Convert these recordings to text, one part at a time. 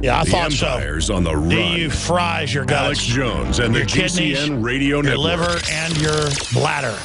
Yeah, I the thought so. Empire's on the run. DU fries your guts. Alex Jones and your the kidneys, GCN Radio your Network. liver, and your bladder.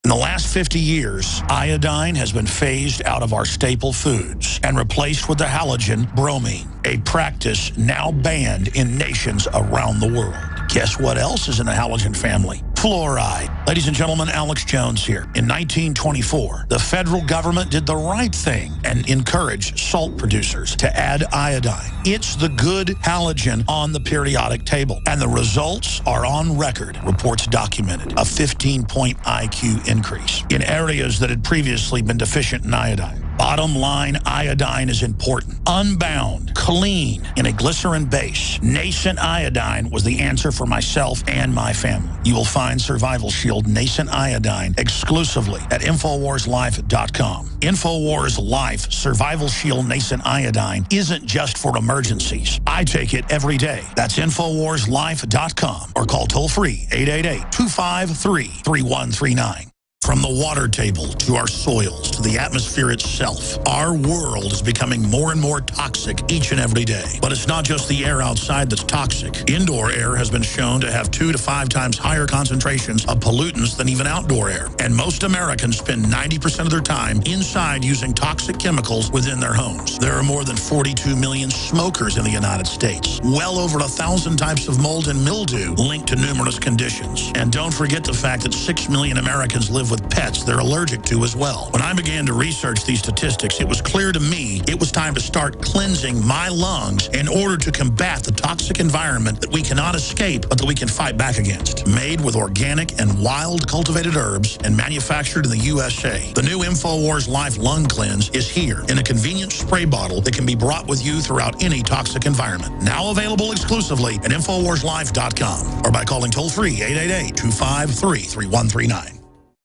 In the last 50 years, iodine has been phased out of our staple foods and replaced with the halogen bromine, a practice now banned in nations around the world. Guess what else is in the halogen family? Fluoride. Ladies and gentlemen, Alex Jones here. In 1924, the federal government did the right thing and encouraged salt producers to add iodine. It's the good halogen on the periodic table, and the results are on record. Reports documented a 15-point IQ increase in areas that had previously been deficient in iodine. Bottom line, iodine is important. Unbound, clean, in a glycerin base. Nascent iodine was the answer for myself and my family. You will find Survival Shield Nascent Iodine exclusively at InfoWarsLife.com. InfoWars Life Survival Shield Nascent Iodine isn't just for emergencies. I take it every day. That's InfoWarsLife.com or call toll-free 888-253-3139. From the water table to our soils to the atmosphere itself, our world is becoming more and more toxic each and every day. But it's not just the air outside that's toxic. Indoor air has been shown to have 2 to 5 times higher concentrations of pollutants than even outdoor air. And most Americans spend 90% of their time inside using toxic chemicals within their homes. There are more than 42 million smokers in the United States. Well over 1,000 types of mold and mildew linked to numerous conditions. And don't forget the fact that 6 million Americans live with pets they're allergic to as well. When I began to research these statistics, it was clear to me it was time to start cleansing my lungs in order to combat the toxic environment that we cannot escape, but that we can fight back against. Made with organic and wild cultivated herbs and manufactured in the USA, the new InfoWars Life Lung Cleanse is here in a convenient spray bottle that can be brought with you throughout any toxic environment. Now available exclusively at InfoWarsLife.com or by calling toll-free 888-253-3139.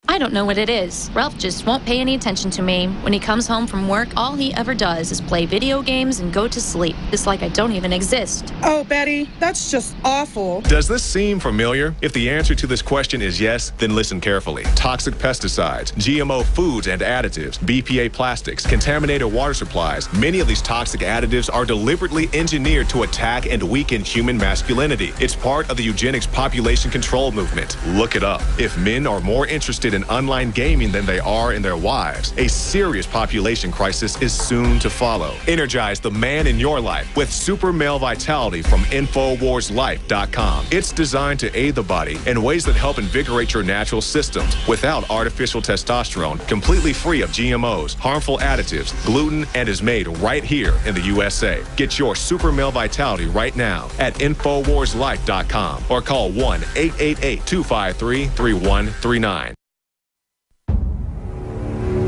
I don't know what it is. Ralph just won't pay any attention to me. When he comes home from work, all he ever does is play video games and go to sleep. It's like I don't even exist. Oh, Betty, that's just awful. Does this seem familiar? If the answer to this question is yes, then listen carefully. Toxic pesticides, GMO foods and additives, BPA plastics, contaminated water supplies. Many of these toxic additives are deliberately engineered to attack and weaken human masculinity. It's part of the eugenics population control movement. Look it up. If men are more interested in online gaming than they are in their wives, a serious population crisis is soon to follow. Energize the man in your life with Super Male Vitality from InfoWarsLife.com. It's designed to aid the body in ways that help invigorate your natural systems without artificial testosterone, completely free of GMOs, harmful additives, gluten, and is made right here in the USA. Get your Super Male Vitality right now at InfoWarsLife.com or call 1-888-253-3139.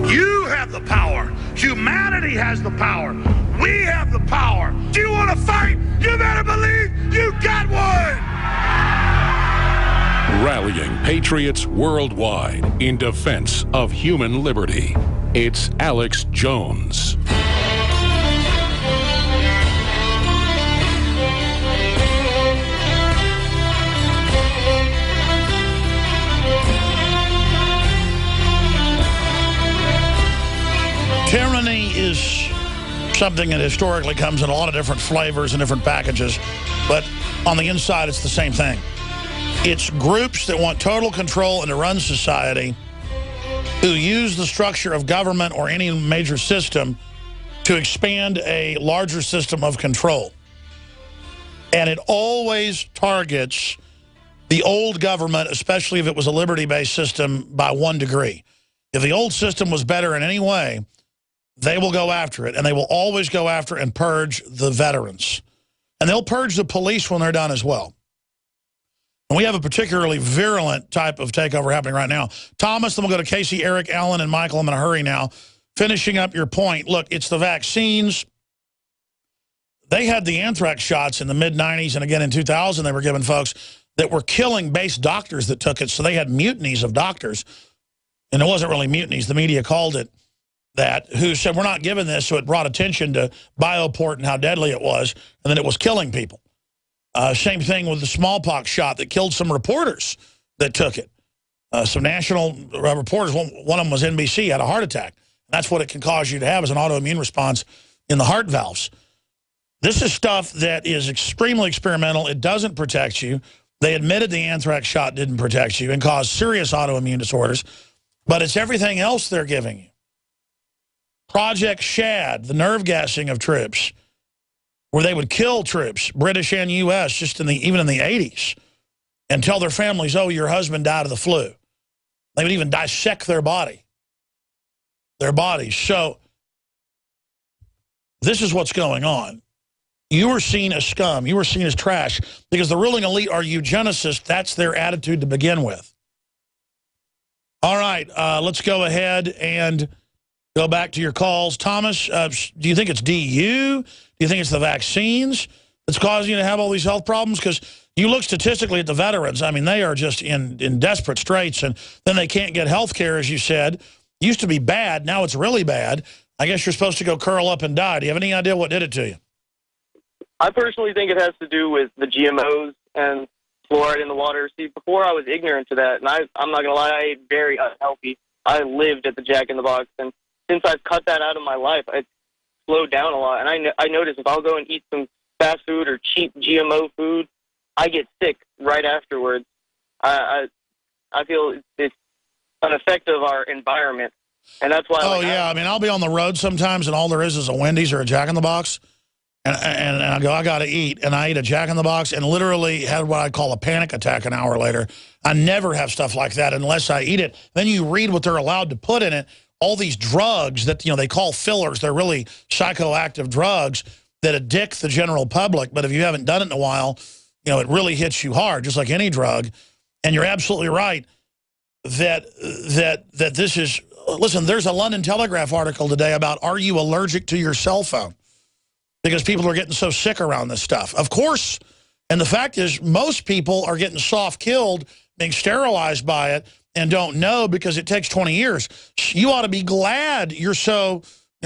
You have the power. Humanity has the power. We have the power. Do you want to fight? You better believe you got one. Rallying patriots worldwide in defense of human liberty. It's Alex Jones. Tyranny is something that historically comes in a lot of different flavors and different packages, but on the inside it's the same thing. It's groups that want total control and to run society who use the structure of government or any major system to expand a larger system of control. And it always targets the old government, especially if it was a liberty-based system, by 1 degree. If the old system was better in any way, they will go after it, and they will always go after and purge the veterans. And they'll purge the police when they're done as well. And we have a particularly virulent type of takeover happening right now. Thomas, then we'll go to Casey, Eric, Alan, and Michael. I'm in a hurry now. Finishing up your point, look, it's the vaccines. They had the anthrax shots in the mid-'90s, and again in 2000 they were giving folks that were killing base doctors that took it, so they had mutinies of doctors. And it wasn't really mutinies, the media called it that, who said, we're not giving this, so it brought attention to Bioport and how deadly it was, and then it was killing people. Same thing with the smallpox shot that killed some reporters that took it. Some national reporters, one of them was NBC, had a heart attack. That's what it can cause you to have as an autoimmune response in the heart valves. This is stuff that is extremely experimental. It doesn't protect you. They admitted the anthrax shot didn't protect you and caused serious autoimmune disorders, but it's everything else they're giving you. Project Shad, the nerve gassing of troops, where they would kill troops, British and U.S., just even in the 80s, and tell their families, oh, your husband died of the flu. They would even dissect their bodies. So this is what's going on. You were seen as scum. You were seen as trash because the ruling elite are eugenicists. That's their attitude to begin with. All right, let's go ahead and go back to your calls. Thomas, do you think it's DU? Do you think it's the vaccines that's causing you to have all these health problems? Because you look statistically at the veterans. I mean, they are just in desperate straits, and then they can't get health care, as you said. Used to be bad. Now it's really bad. I guess you're supposed to go curl up and die. Do you have any idea what did it to you? I personally think it has to do with the GMOs and fluoride in the water. See, before I was ignorant to that, and I'm not going to lie, I ate very unhealthy. I lived at the Jack in the Box, and since I've cut that out of my life, I slowed down a lot. And I notice if I'll go and eat some fast food or cheap GMO food, I get sick right afterwards. I feel it's an effect of our environment, and that's why. Oh, yeah. I mean, I'll be on the road sometimes, and all there is a Wendy's or a Jack in the Box. And I go, I got to eat. And I eat a Jack in the Box and literally had what I call a panic attack an hour later. I never have stuff like that unless I eat it. Then you read what they're allowed to put in it. All these drugs that, they call fillers. They're really psychoactive drugs that addict the general public. But if you haven't done it in a while, it really hits you hard, just like any drug. And you're absolutely right that this is, listen, there's a London Telegraph article today about, are you allergic to your cell phone? Because people are getting so sick around this stuff. Of course, and the fact is most people are getting soft-killed, being sterilized by it, and don't know because it takes 20 years. You ought to be glad you're so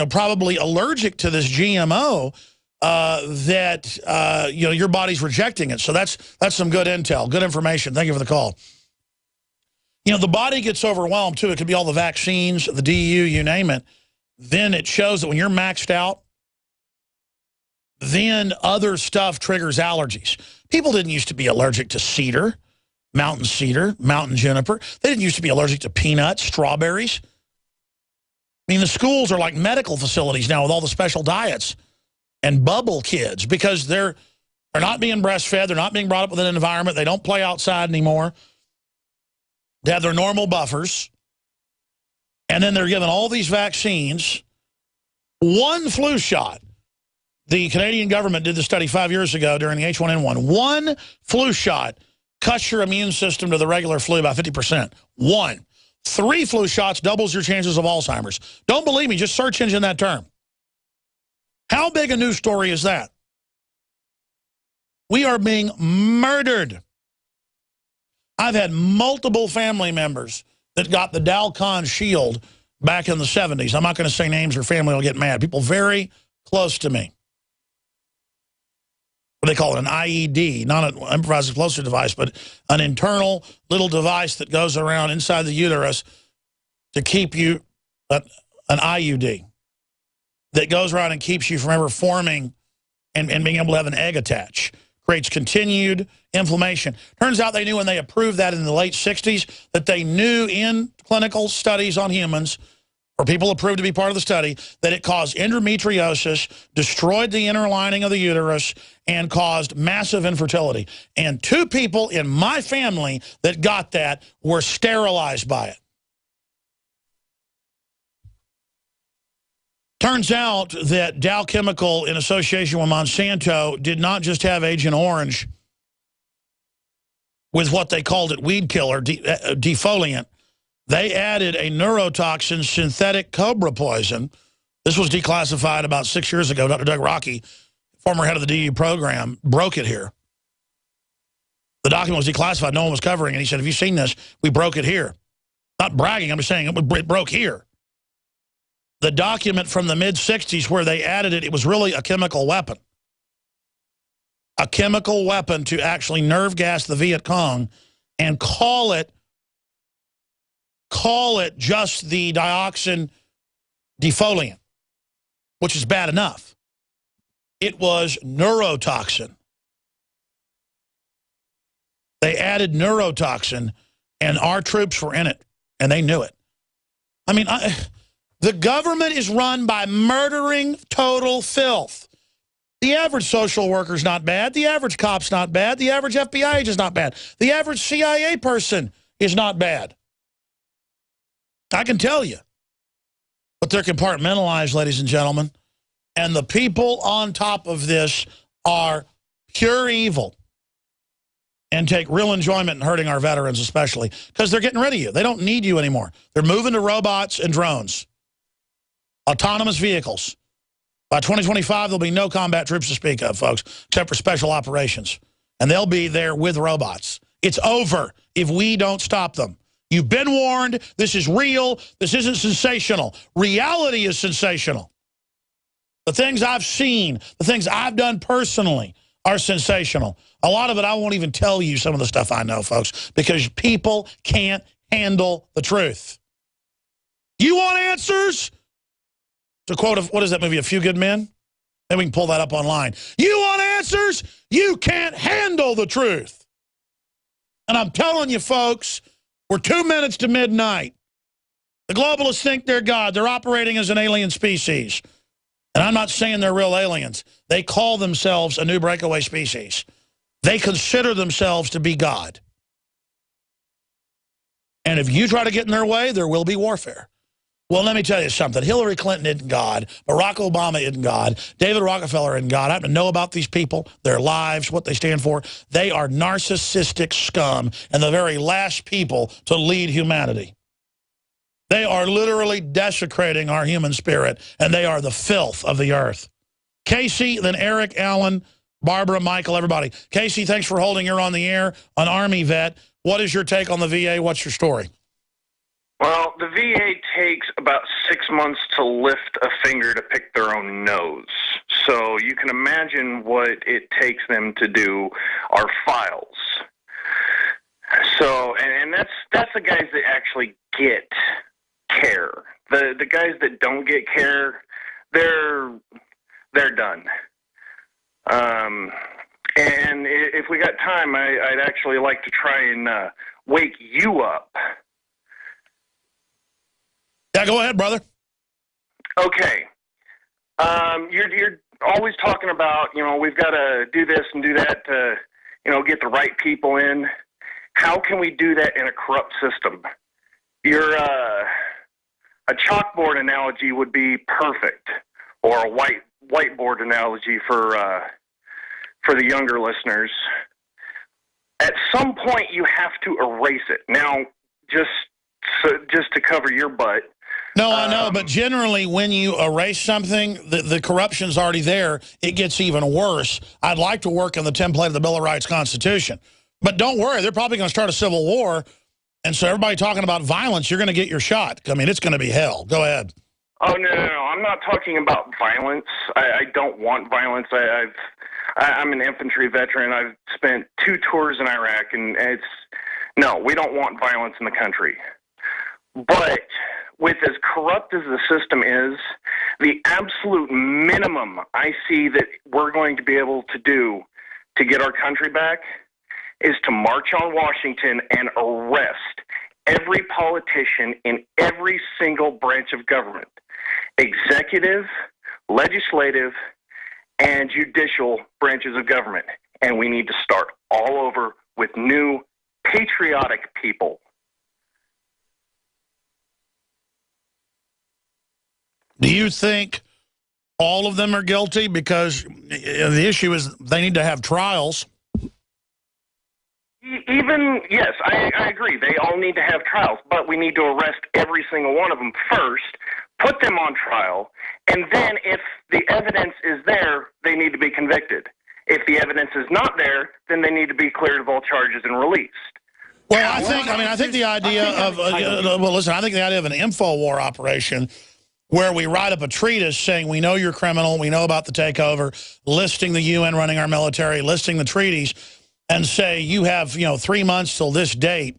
probably allergic to this GMO that your body's rejecting it. So that's some good intel, good information. Thank you for the call. The body gets overwhelmed, too. It could be all the vaccines, the DU, you name it. Then it shows that when you're maxed out, then other stuff triggers allergies. People didn't used to be allergic to cedar, mountain juniper. They didn't used to be allergic to peanuts, strawberries. I mean, the schools are like medical facilities now with all the special diets and bubble kids because they're not being breastfed. They're not being brought up with an environment. They don't play outside anymore. They have their normal buffers. And then they're given all these vaccines. One flu shot. The Canadian government did the study 5 years ago during the H1N1. One flu shot cuts your immune system to the regular flu by 50%. One. 3 flu shots doubles your chances of Alzheimer's. Don't believe me, just search engine that term. How big a news story is that? We are being murdered. I've had multiple family members that got the Dalcon shield back in the 70s. I'm not going to say names or family will get mad. People very close to me. They call it an IED, not an improvised explosive device, but an internal little device that goes around inside the uterus to keep you, an IUD, that goes around and keeps you from ever forming and being able to have an egg attach. Creates continued inflammation. Turns out they knew when they approved that in the late 60s that they knew in clinical studies on humans, or people approved to be part of the study, that it caused endometriosis, destroyed the inner lining of the uterus, and caused massive infertility. And 2 people in my family that got that were sterilized by it. Turns out that Dow Chemical, in association with Monsanto, did not just have Agent Orange with what they called it weed killer, defoliant. They added a neurotoxin, synthetic cobra poison. This was declassified about 6 years ago. Dr. Doug Rockey, former head of the DU program, broke it here. The document was declassified. No one was covering it. He said, have you seen this? We broke it here. Not bragging. I'm just saying it broke here. The document from the mid-'60s where they added it, it was really a chemical weapon. A chemical weapon to actually nerve gas the Viet Cong and call it just the dioxin defoliant, which is bad enough. It was neurotoxin. They added neurotoxin, and our troops were in it, and they knew it. I mean, the government is run by murdering total filth. The average social worker's not bad. The average cop's not bad. The average FBI agent's not bad. The average CIA person is not bad. I can tell you. But they're compartmentalized, ladies and gentlemen. And the people on top of this are pure evil and take real enjoyment in hurting our veterans especially because they're getting rid of you. They don't need you anymore. They're moving to robots and drones, autonomous vehicles. By 2025, there'll be no combat troops to speak of, folks, except for special operations. And they'll be there with robots. It's over if we don't stop them. You've been warned. This is real. This isn't sensational. Reality is sensational. The things I've seen, the things I've done personally are sensational. A lot of it, I won't even tell you some of the stuff I know, folks, because people can't handle the truth. You want answers? To quote, what is that movie, A Few Good Men? Then we can pull that up online. You want answers? You can't handle the truth. And I'm telling you, folks, we're 2 minutes to midnight. The globalists think they're God. They're operating as an alien species. And I'm not saying they're real aliens. They call themselves a new breakaway species. They consider themselves to be God. And if you try to get in their way, there will be warfare. Well, let me tell you something. Hillary Clinton isn't God. Barack Obama isn't God. David Rockefeller isn't God. I happen to know about these people, their lives, what they stand for. They are narcissistic scum and the very last people to lead humanity. They are literally desecrating our human spirit, and they are the filth of the earth. Casey, then Eric, Alan, Barbara, Michael, everybody. Casey, thanks for holding. You're on the air, an Army vet. What is your take on the VA? What's your story? Well, the VA takes about 6 months to lift a finger to pick their own nose. So you can imagine what it takes them to do our files. So, and that's the guys that actually get care. The guys that don't get care, they're done. And if we got time, I'd actually like to try and wake you up. Yeah, go ahead, brother. Okay. You're always talking about, we've got to do this and do that to, get the right people in. How can we do that in a corrupt system? Your a chalkboard analogy would be perfect, or a whiteboard analogy for the younger listeners. At some point, you have to erase it. Now, just to cover your butt. No, I know, but generally when you erase something, the corruption's already there. It gets even worse. I'd like to work on the template of the Bill of Rights Constitution. But don't worry, they're probably going to start a civil war. And so everybody talking about violence, you're going to get your shot. I mean, it's going to be hell. Go ahead. Oh, no. I'm not talking about violence. I don't want violence. I'm an infantry veteran. I've spent 2 tours in Iraq, and no, we don't want violence in the country. But with as corrupt as the system is, the absolute minimum I see that we're going to be able to do to get our country back is to march on Washington and arrest every politician in every single branch of government, executive, legislative, and judicial branches of government. And we need to start all over with new patriotic people. Do you think all of them are guilty? Because the issue is they need to have trials. Yes, I agree. They all need to have trials, but we need to arrest every single one of them first, put them on trial, and then if the evidence is there, they need to be convicted. If the evidence is not there, then they need to be cleared of all charges and released. Well, I think the idea of I think the idea of an InfoWar operation where we write up a treatise saying we know you're criminal, we know about the takeover, listing the UN running our military, listing the treaties, and say you have 3 months till this date.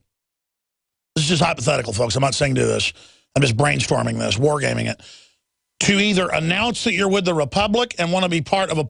This is just hypothetical, folks. I'm not saying do this. I'm just brainstorming this, wargaming it. To either announce that you're with the Republic and want to be part of a